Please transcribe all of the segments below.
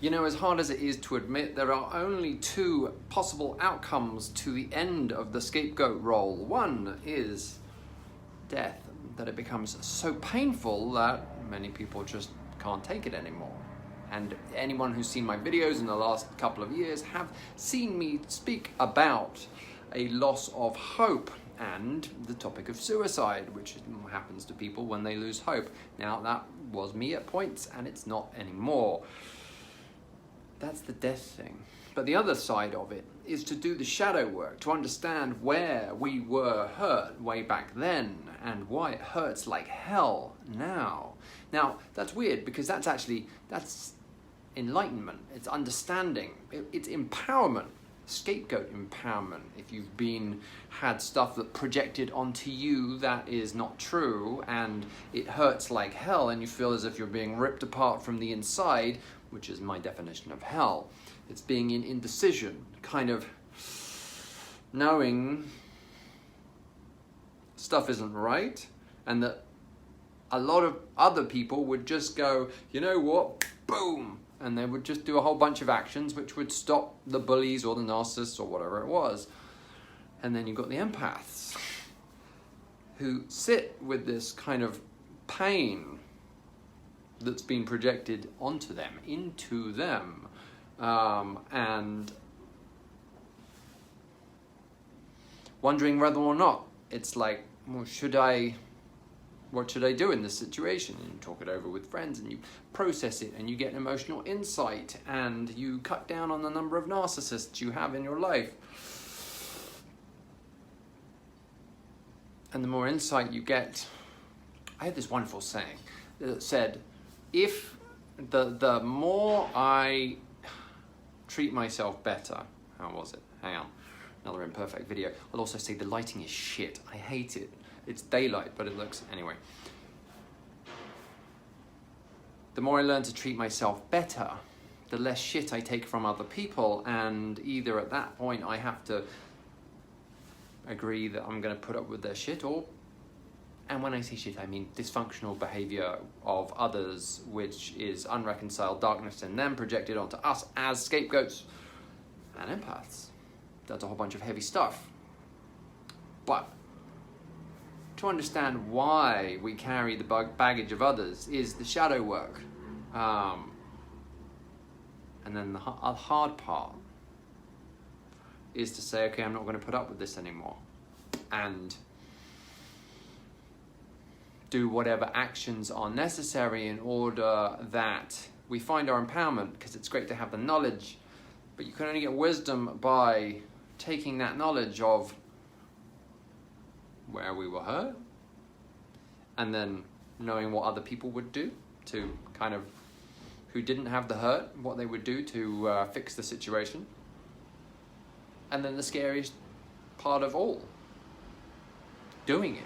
You know, as hard as it is to admit, there are only two possible outcomes to the end of the scapegoat role. One is death, that it becomes so painful that many people just can't take it anymore. And anyone who's seen my videos in the last couple of years have seen me speak about a loss of hope and the topic of suicide, which happens to people when they lose hope. Now, that was me at points, and it's not anymore. That's the death thing. But the other side of it is to do the shadow work, to understand where we were hurt way back then and why it hurts like hell now. Now, that's weird because that's enlightenment, it's understanding, it's empowerment, scapegoat empowerment. If you've had stuff that projected onto you that is not true and it hurts like hell and you feel as if you're being ripped apart from the inside, which is my definition of hell. It's being in indecision, kind of knowing stuff isn't right, and that a lot of other people would just go, you know what, boom, and they would just do a whole bunch of actions which would stop the bullies or the narcissists or whatever it was. And then you've got the empaths who sit with this kind of pain that's been projected onto them, into them, and wondering whether or not it's like, well, what should I do in this situation? And you talk it over with friends and you process it and you get emotional insight and you cut down on the number of narcissists you have in your life. And the more insight you get, I had this wonderful saying that said, if the more I treat myself better, how was it? Hang on, another imperfect video. I'll also say the lighting is shit. I hate it. It's daylight, but it looks, anyway. The more I learn to treat myself better, the less shit I take from other people, and either at that point I have to agree that I'm going to put up with their shit, and when I say shit, I mean dysfunctional behavior of others, which is unreconciled darkness in them projected onto us as scapegoats and empaths. That's a whole bunch of heavy stuff. But to understand why we carry the baggage of others is the shadow work. And then the hard part is to say, okay, I'm not going to put up with this anymore. And do whatever actions are necessary in order that we find our empowerment, because it's great to have the knowledge, but you can only get wisdom by taking that knowledge of where we were hurt, and then knowing what other people would do to kind of, who didn't have the hurt, what they would do to fix the situation. And then the scariest part of all, doing it.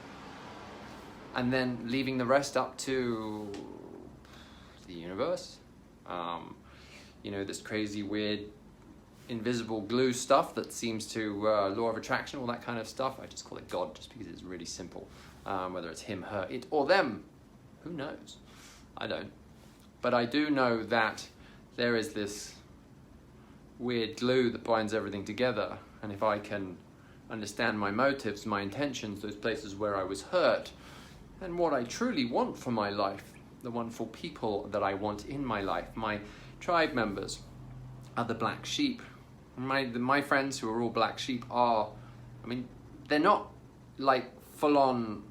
And then leaving the rest up to the universe. This crazy, weird, invisible glue stuff that seems to law of attraction, all that kind of stuff. I just call it God just because it's really simple. Whether it's him, her, it, or them, who knows? I don't. But I do know that there is this weird glue that binds everything together. And if I can understand my motives, my intentions, those places where I was hurt, and what I truly want for my life, the wonderful people that I want in my life, my tribe members, other black sheep. My friends who are all black sheep are, they're not like full-on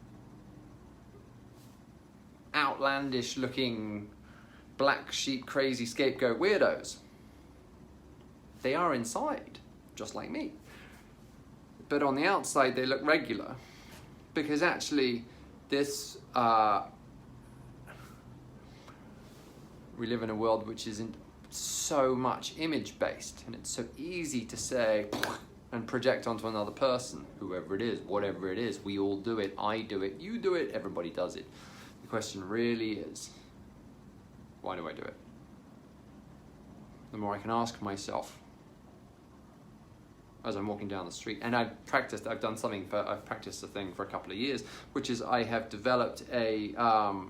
outlandish looking black sheep crazy scapegoat weirdos. They are inside, just like me. But on the outside they look regular, because actually this we live in a world which isn't so much image based, and it's so easy to say and project onto another person, whoever it is, whatever it is. We all do it. I do it, you do it, everybody does it. The question really is, why do I do it? The more I can ask myself, as I'm walking down the street. And I've practiced a thing for a couple of years, which is I have developed a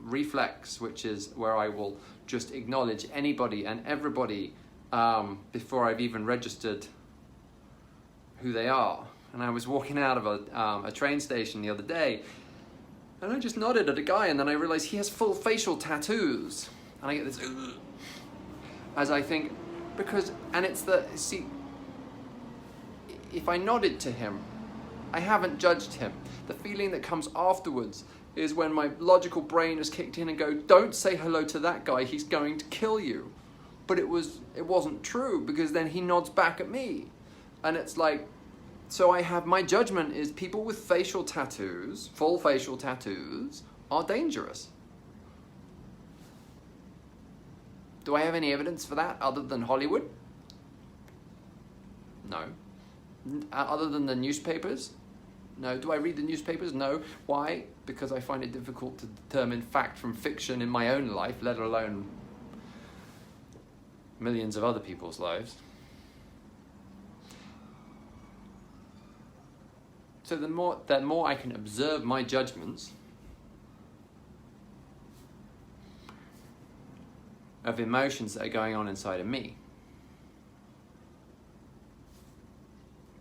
reflex, which is where I will just acknowledge anybody and everybody before I've even registered who they are. And I was walking out of a train station the other day, and I just nodded at a guy, and then I realized he has full facial tattoos. And I get this, ugh, as I think, if I nodded to him, I haven't judged him. The feeling that comes afterwards is when my logical brain has kicked in and go, don't say hello to that guy, he's going to kill you. But it wasn't true, because then he nods back at me. And it's like, so I have, my judgment is people with facial tattoos, full facial tattoos, are dangerous. Do I have any evidence for that other than Hollywood? No. Other than the newspapers? No. Do I read the newspapers? No. Why? Because I find it difficult to determine fact from fiction in my own life, let alone millions of other people's lives. So the more I can observe my judgments of emotions that are going on inside of me,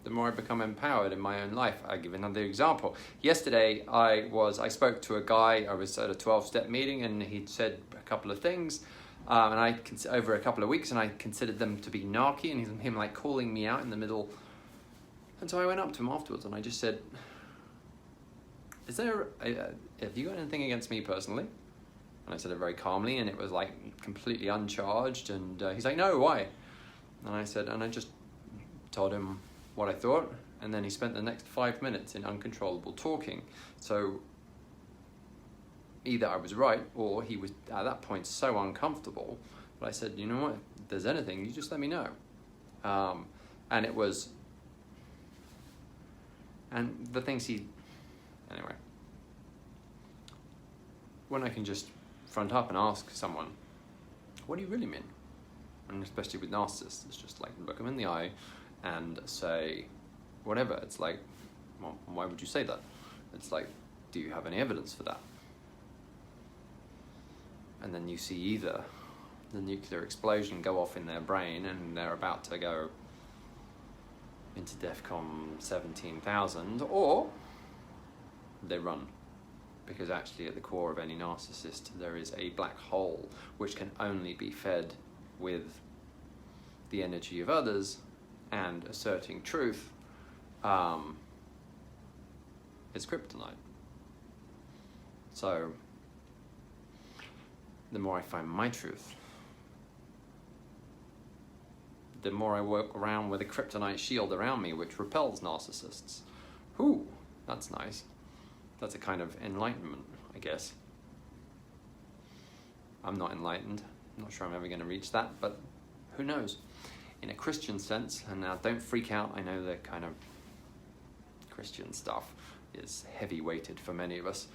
the more I become empowered in my own life. I'll give another example. Yesterday, I spoke to a guy. I was at a 12-step meeting, and he'd said a couple of things, and over a couple of weeks, and I considered them to be narky, and him like calling me out in the middle. And so I went up to him afterwards, and I just said, have you got anything against me personally? And I said it very calmly, and it was like completely uncharged, and he's like, no, why? And I just told him what I thought, and then he spent the next 5 minutes in uncontrollable talking. So either I was right, or he was at that point so uncomfortable, but I said, you know what, if there's anything, you just let me know. And it was, and the things anyway, when I can just front up and ask someone, what do you really mean? And especially with narcissists, it's just like, look them in the eye and say whatever. It's like, well, why would you say that? It's like, do you have any evidence for that? And then you see either the nuclear explosion go off in their brain and they're about to go into DEFCON 17,000, or they run. Because actually at the core of any narcissist there is a black hole which can only be fed with the energy of others, and asserting truth is kryptonite. So the more I find my truth, the more I walk around with a kryptonite shield around me which repels narcissists. Ooh, that's nice. That's a kind of enlightenment, I guess. I'm not enlightened. I'm not sure I'm ever going to reach that, but who knows? In a Christian sense, and now don't freak out, I know the kind of Christian stuff is heavy-weighted for many of us.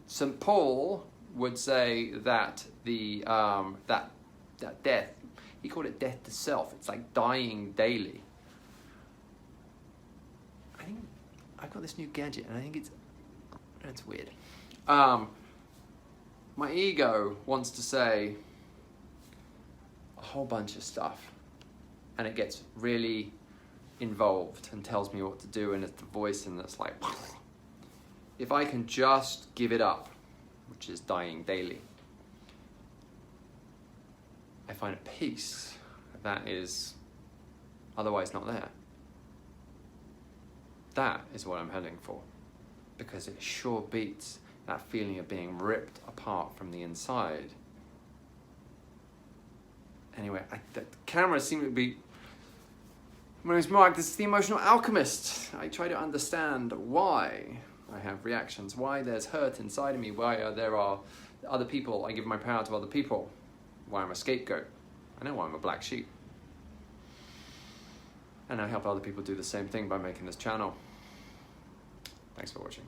St. Paul would say that that death, he called it death to self. It's like dying daily. I think I've got this new gadget, and I think it's weird. My ego wants to say a whole bunch of stuff, and it gets really involved and tells me what to do, and it's the voice, and it's like, if I can just give it up, which is dying daily, I find a peace that is otherwise not there. That is what I'm heading for, because it sure beats that feeling of being ripped apart from the inside. Anyway, the cameras seem to be... My name is Mark, this is The Emotional Alchemist. I try to understand why I have reactions, why there's hurt inside of me, why there are other people, I give my power to other people, why I'm a scapegoat. I know why I'm a black sheep. And I help other people do the same thing by making this channel. Thanks for watching.